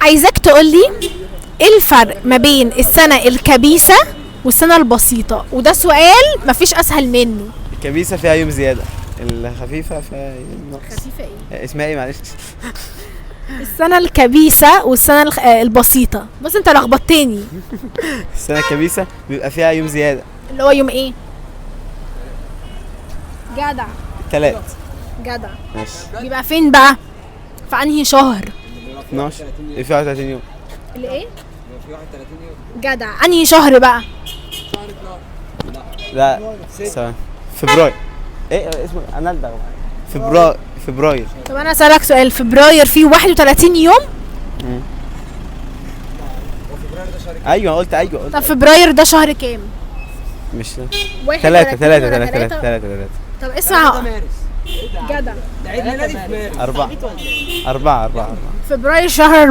عايزاك تقولي ايه الفرق ما بين السنة الكبيسة والسنة البسيطة، وده سؤال مفيش اسهل منه. الكبيسة فيها يوم زيادة، الخفيفة فيها يوم نقص. خفيفة ايه؟ اسمها ايه معلش؟ السنة الكبيسة والسنة البسيطة. بص انت لخبطتني. السنة الكبيسة بيبقى فيها يوم زيادة. اللي هو يوم ايه؟ جدع. تلات. جدع. ماشي. بيبقى فين بقى؟ في انهي شهر؟ 12 فيها 31 يوم. اللي ايه؟ في 31 يوم. جدع. انهي شهر بقى؟ لا ثواني. فبراير. ايه اسمه انالدا. فبراير. طب انا اسالك سؤال، فبراير فيه 31 يوم؟ ايوه قلت ايوه قلت. طب فبراير ده شهر كام؟ مش 3. طب اسمع. جدع. أربعة. فبراير شهر